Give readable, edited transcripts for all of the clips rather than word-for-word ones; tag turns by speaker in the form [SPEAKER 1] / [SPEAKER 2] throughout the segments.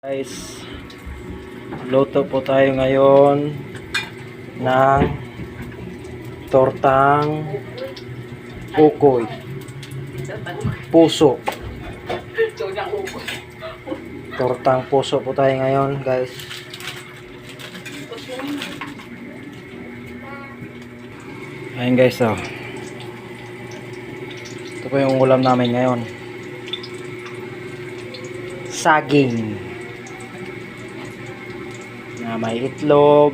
[SPEAKER 1] Guys, luto po tayo ngayon ng tortang ukoy puso. Tortang puso po tayo ngayon, guys. Ayun guys, oh. Ito po yung ulam namin ngayon. Saging na may itlog,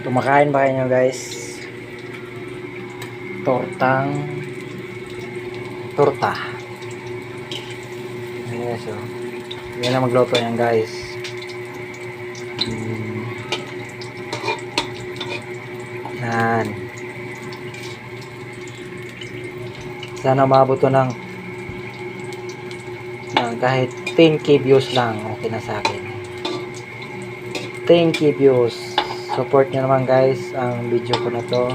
[SPEAKER 1] kumakain ba kayo guys? Torta yes, so yan na magluto yan guys. Yan, sana maabot to ng kahit 10k views lang, okay na sa akin. 10k views, support nyo naman guys ang video ko na to.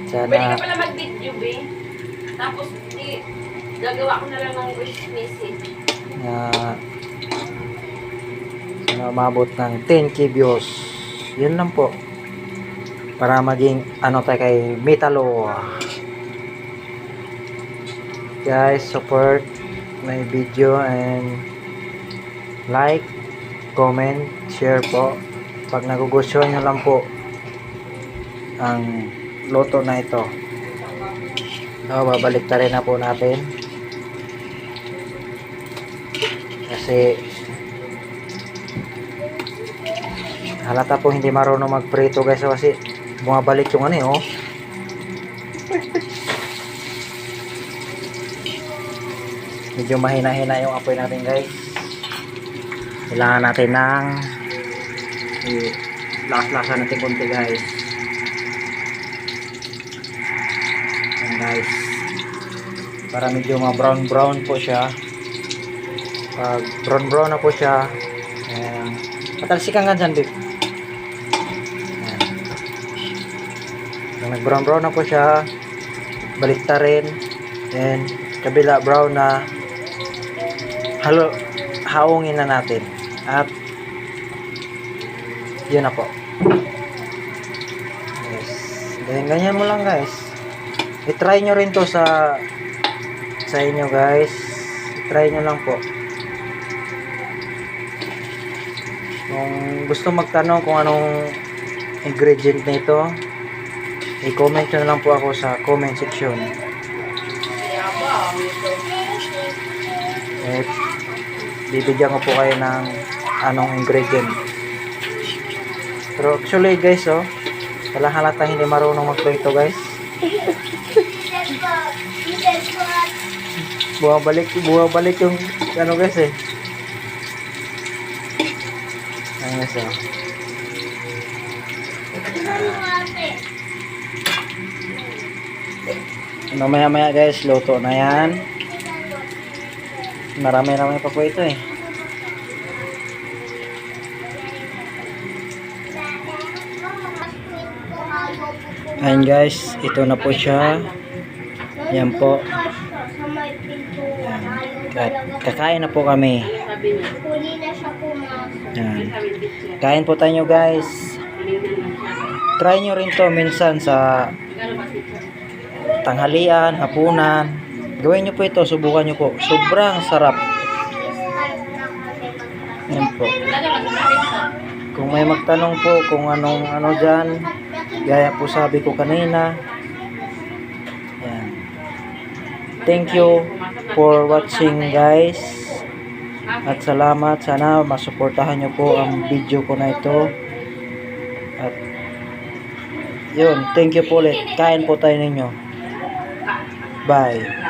[SPEAKER 1] Sana
[SPEAKER 2] pwede ka pala mag-video, be. Tapos gagawa ko na lang ng wish message
[SPEAKER 1] sana umabot ng 10k views. Yun lang po, para maging ano tayo kay Mitalo. Guys, support my video and like, comment, share po. Pag nagugustuhan nyo lang po ang luto na ito, so, babalik ta rin na po natin kasi halata po hindi marunong magprito guys, kasi bumabalik yung ano eh, oh. Medyo mahina-hina yung apoy natin guys. Kailangan natin ng las-lasan natin konti guys. Yan guys, para medyo ma-brown po siya. Pag brown na po siya, patalsikan ka dyan, babe. Pag nag-brown na po siya, balik ta rin, and kabila brown na, haungin na natin at yun na po. Yes, ganyan mo lang guys. I-try nyo rin to sa inyo guys. I-try nyo lang po. Kung gusto magtanong kung anong ingredient nito, i-comment nyo na lang po ako sa comment section. Bibigyan ko po kayo ng anong ingredient. Pero actually guys, oh, wala halata hindi marunong magprito guys. Buwabalik yung ano guys eh. Ayan guys, oh. Mamaya guys, luto na yan. Marami-rami pa po ito eh. Ayan guys, ito na po siya. Yan po. At kakain na po kami. Yan. Kain po tayo guys. Try nyo rin to minsan sa tanghalian, hapunan. Gawin nyo po ito, subukan nyo po. Sobrang sarap. Yan po. Kung may magtanong po kung anong ano dyan, gaya po sabi ko kanina. Yan. Thank you for watching guys. At salamat. Sana masuportahan nyo po ang video ko na ito. At yun, thank you po ulit. Kain po tayo ninyo. Bye.